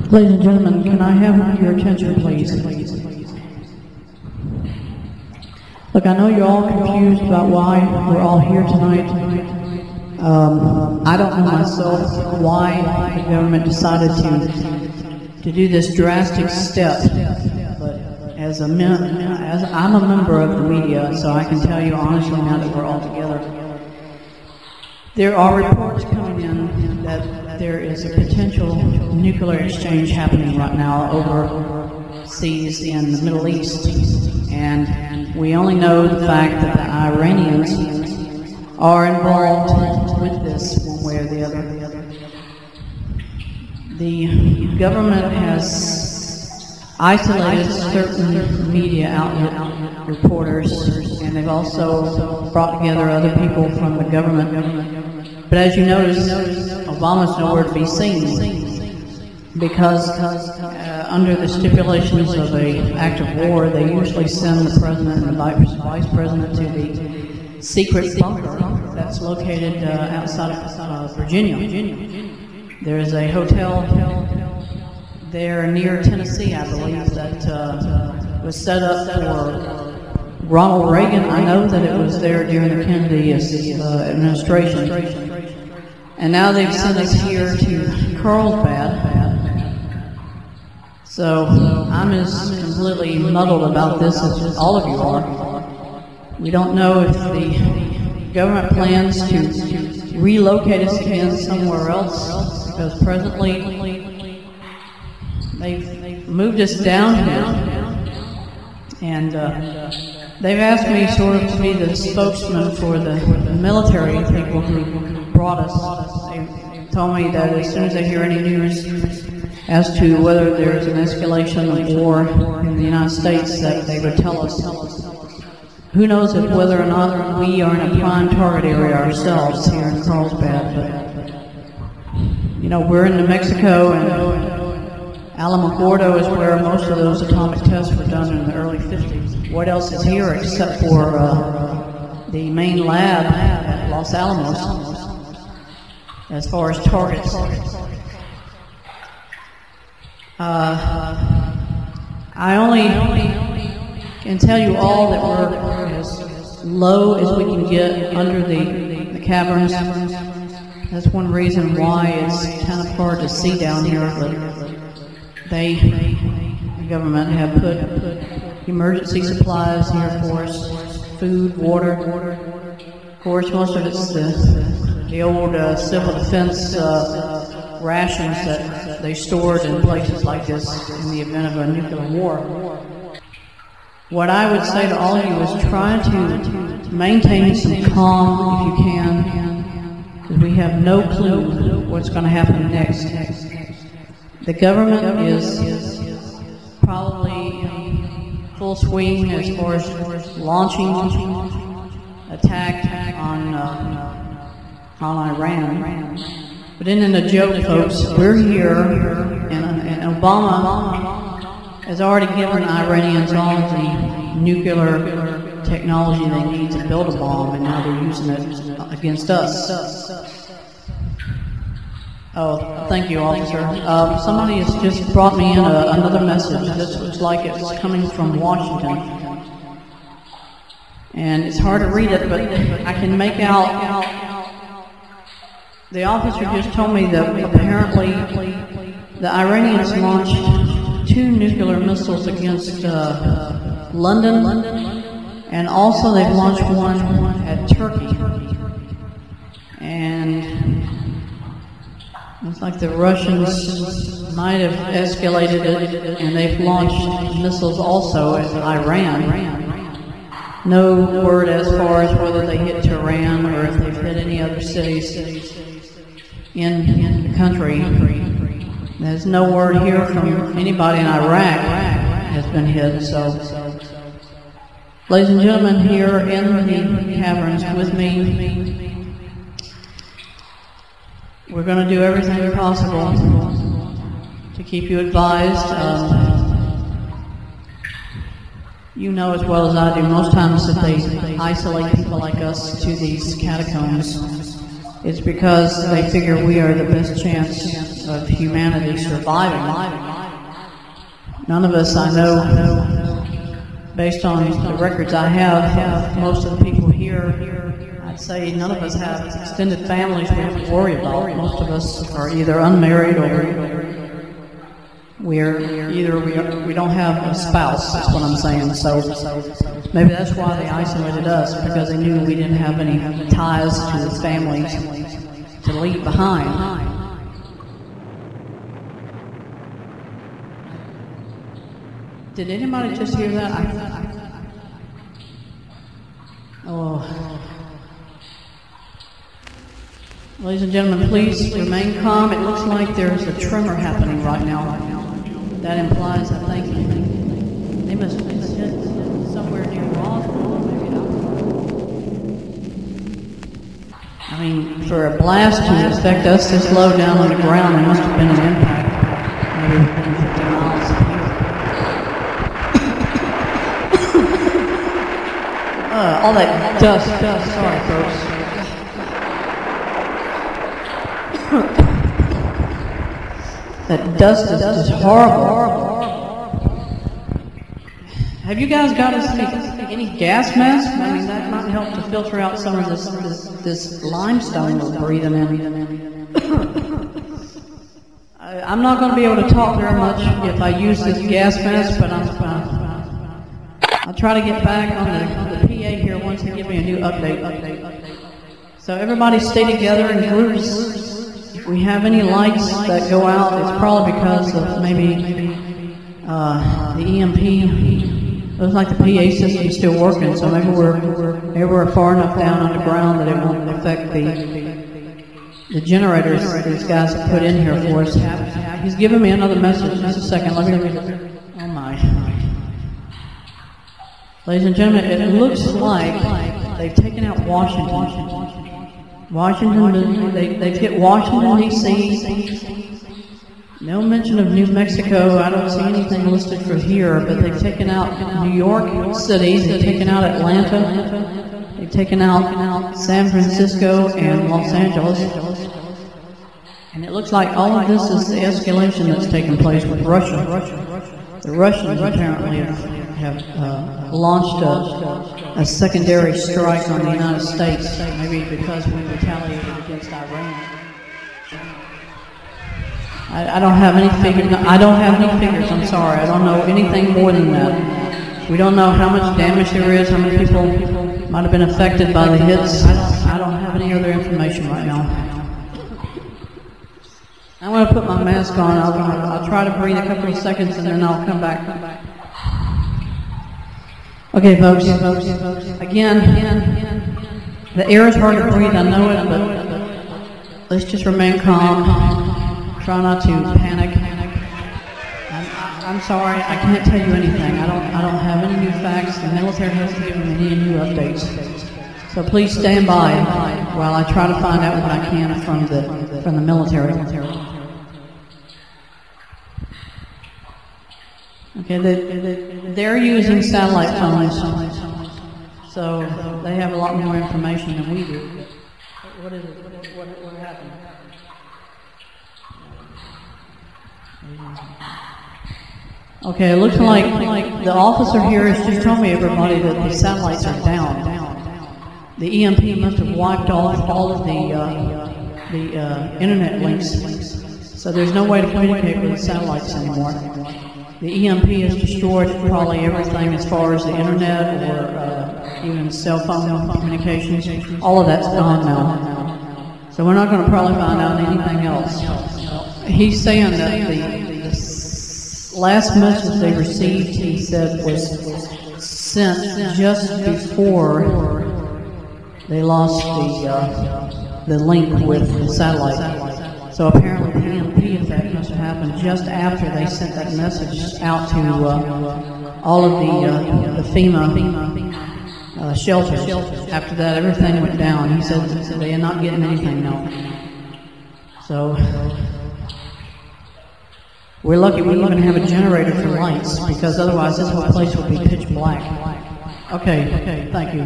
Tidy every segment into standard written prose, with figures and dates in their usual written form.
Ladies and gentlemen, can I have your attention, please? Look, I know you're all confused about why we're all here tonight. I don't know myself why the government decided to do this drastic step, but as I'm a member of the media, so I can tell you honestly now that we're all together, there are reports coming in that there is a potential nuclear exchange happening right now overseas in the Middle East, and we only know the fact that the Iranians are involved with this one way or the other. The government has isolated certain media outlet reporters, and they've also brought together other people from the government. But as you notice, Obama's nowhere to be seen because under the stipulations of an act of war, they usually send the president and the vice president to the secret bunker that's located outside of Virginia. There is a hotel there near Tennessee, I believe, that was set up for Ronald Reagan. I know that it was there during the Kennedy administration. And now they've sent us here to Carlsbad. So I'm as completely muddled about this as all of you are. We don't know if the government plans to relocate us again somewhere else, because presently they've moved us down here. And they've asked me sort of to be the spokesman for the military people who brought us. They told me that as soon as they hear any news as to whether there's an escalation of war in the United States, that they would tell us. Who knows if whether or not we are in a prime target area ourselves here in Carlsbad. But, you know, we're in New Mexico, and Alamogordo is where most of those atomic tests were done in the early 50s. What else is here except for the main lab at Los Alamos as far as targets? I only can tell you all that we're as low as we can get under the caverns. That's one reason why it's kind of hard to see down here, but the government have put emergency supplies here for us, food, water. Of course, most of it's the old civil defense rations that they stored in places like this in the event of a nuclear war. What I would say to all of you is try to maintain some calm if you can, because we have no clue what's going to happen next. The government is probably in full swing as far as launching attack on Iran. But in a joke, folks, we're here, and Obama has already given the Iranians all the nuclear technology they need to build a bomb, and now they're using it against us. Oh, thank you, officer. Somebody has just brought me in another message. This looks like it's coming from Washington. And it's hard to read it, but I can make out. The officer just told me that apparently the Iranians launched 2 nuclear missiles against London, and also they've launched one at Turkey. And it's like the Russians might have escalated it, and they've launched missiles also at Iran. No word as far as whether they hit Tehran or if they've hit any other cities in the country. There's no word here from anybody in Iraq has been hit. So, ladies and gentlemen, here in the caverns with me, we're going to do everything possible to keep you advised. You know as well as I do, most times that they isolate people like us to these catacombs, it's because they figure we are the best chance of humanity surviving. None of us, I know, based on the records I have, most of the people here, I'd say none of us have extended families we have to worry about. Most of us are either unmarried or we don't have a spouse, that's what I'm saying. So maybe that's why they isolated us, because they knew we didn't have any ties to the families to leave behind. Did anybody just hear that? Oh. Ladies and gentlemen, please remain calm. It looks like there's a tremor happening right now. That implies, I think, they must have hit somewhere near Roswell, maybe not. I mean, for a blast to affect us this low down on the ground, there must have been an impact, maybe within 50 miles of here. All that dust, sorry folks. That dust is just horrible. Have you guys got us any gas masks? I mean, that might help to filter out some of this limestone we're breathing in. I'm not going to be able to talk very much if I use this gas mask, but I'll try to get back on the PA here once they give me a new update. So everybody stay together in groups. If we have any lights that go out, it's probably because of maybe the EMP. Looks like the PA system's still working, so maybe we're far enough down underground that it won't affect the generators these guys have put in here for us. He's giving me another message. Just a second, let me read it. Oh my. Ladies and gentlemen, it looks like they've taken out Washington, they've hit Washington, D.C. No mention of New Mexico. I don't see anything listed for here, but they've taken out New York City, they've taken out Atlanta, they've taken out San Francisco and Los Angeles. And it looks like all of this is the escalation that's taken place with Russia. The Russians apparently have launched a secondary strike on the United States, maybe because we retaliated against Iran. I don't have any figures. I'm sorry. I don't know anything more than that. We don't know how much damage there is, how many people might have been affected by the hits. I don't have any other information right now. I'm going to put my mask on. I'll try to breathe a couple of seconds and then I'll come back. Okay, folks. Again, the air is hard to breathe. I know it, but let's just remain calm. Try not to panic. I'm sorry, I can't tell you anything. I don't have any new facts. The military hasn't given me any new updates. So please stand by while I try to find out what I can from the military. Okay, they're using satellite phones, so they have a lot more information than we do. What is it? What happened? Okay, it looks like the officer here has just told me, everybody, that the satellites are down. The EMP must have wiped off all of the internet links, so there's no way to communicate with the satellites anymore. The EMP has destroyed probably everything as far as the internet or even cell phone communications. All of that's gone now. So we're not going to probably find out anything else. He's saying that the last message they received, he said, was sent just before they lost the link with the satellite. So apparently the EMP effect must have happened just after they sent that message out to all of the FEMA shelters. After that, everything went down. He said they are not getting anything now. So we're lucky we even have a generator for lights, because otherwise this whole place would be pitch black. Okay, thank you.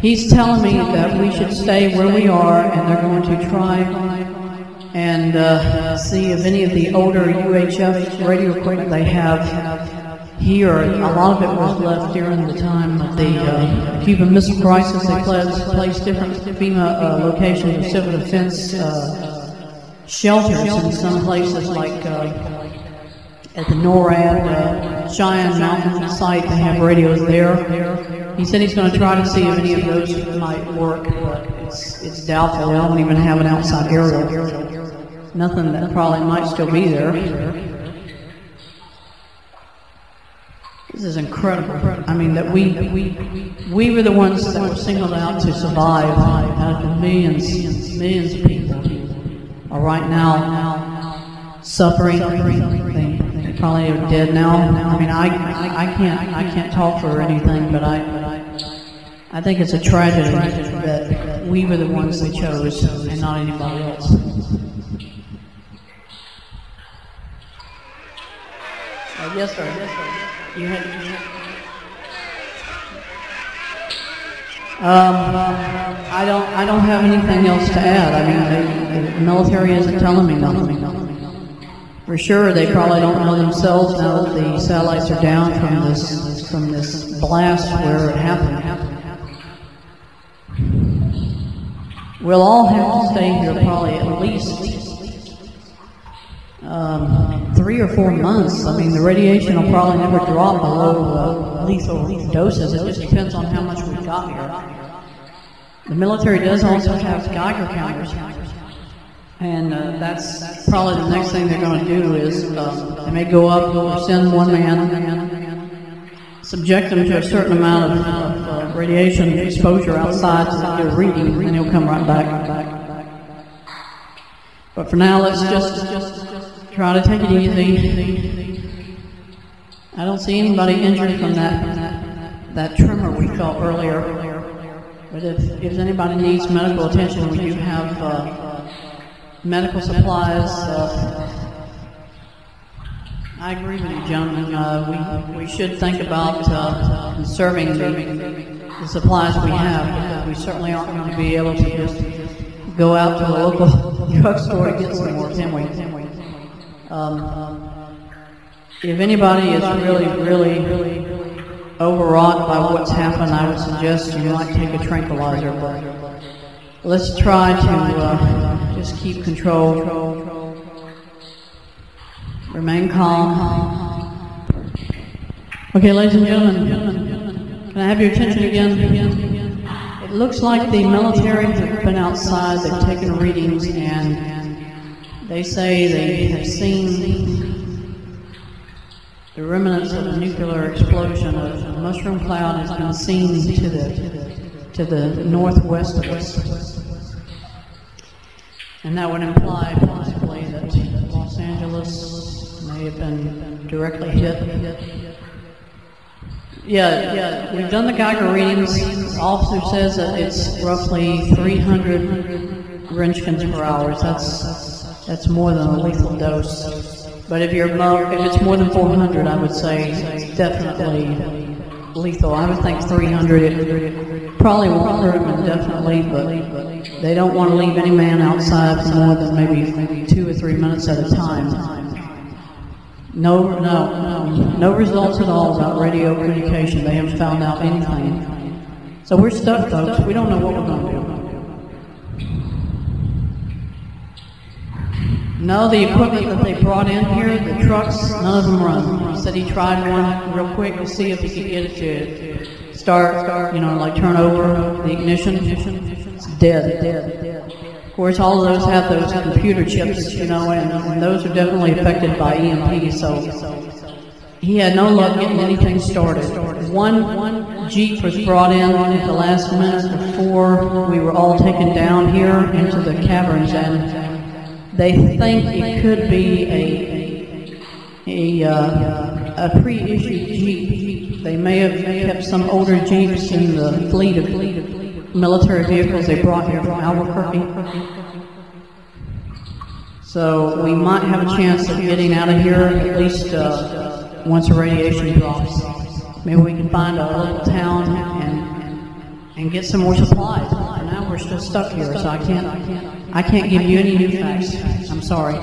He's telling me that we should stay where we are, and they're going to try and see if any of the older UHF radio equipment they have here. A lot of it was left during the time of the Cuban Missile Crisis. They placed different FEMA locations of civil defense shelters in some places, like at the NORAD Cheyenne Mountain site. They have radios there. He said he's going to try to see if any of those might work, but it's doubtful. They don't even have an outside aerial. Nothing that probably might still be there. This is incredible. I mean, that we were the ones that were singled out to survive out of the millions of people are right now suffering. They probably are dead now. I mean, I can't talk for anything, but I think it's a tragedy that we were the ones they chose and not anybody else. Yes, sir. Yes, sir. You had. I don't have anything else to add. I mean, the military isn't telling me nothing. For sure, they probably don't know themselves now that the satellites are down from this blast where it happened. We'll all have to stay here probably at least 3 or 4 months. I mean, the radiation will probably never drop below lethal doses. It just depends on how much we've got here. The military does also have Geiger counters, and that's probably the next thing they're going to do is they may go up or send one man, subject them to a certain amount of radiation exposure outside to get a reading, and then he'll come right back. But for now, let's just try to take it easy. I don't see anybody injured from that tremor we felt earlier. But if anybody needs medical attention, we do have medical supplies. I agree with you, gentlemen. We should think about conserving the supplies we have, because we certainly aren't going to be able to just go out to the local drugstore to get some more, can we? If anybody is really overwrought by what's happened, I would suggest you might take a tranquilizer, but let's try to just keep control, remain calm. Okay, ladies and gentlemen, can I have your attention again? It looks like the military have been outside, they've taken readings, and they say they have seen the remnants of a nuclear explosion. A mushroom cloud has been seen to the northwest of us. And that would imply possibly that Los Angeles may have been directly hit. Yeah, we've done the Geiger readings. The officer says that it's roughly 300 Roentgens per hour. That's more than a lethal dose. But if it's more than 400, I would say it's definitely lethal. I would think 300. It probably won't hurt them definitely, but they don't want to leave any man outside for more than maybe 2 or 3 minutes at a time. No results at all about radio communication. They haven't found out anything. So we're stuck, folks. We don't know what we're going to do. No, the equipment that they brought in here, the trucks, none of them run. He said he tried one real quick to see if he could get it to start, like turn over the ignition. It's dead. Of course, all of those have those computer chips, and those are definitely affected by EMP, so he had no luck getting anything started. One Jeep was brought in at the last minute before we were all taken down here into the caverns, and they think it could be a pre-issued Jeep. They may have kept some older Jeeps in the fleet of military vehicles they brought here from Albuquerque. So we might have a chance of getting out of here at least once the radiation drops. Maybe we can find a local town and get some more supplies. Now we're still stuck here, so I can't I can't give you any new facts. I'm sorry.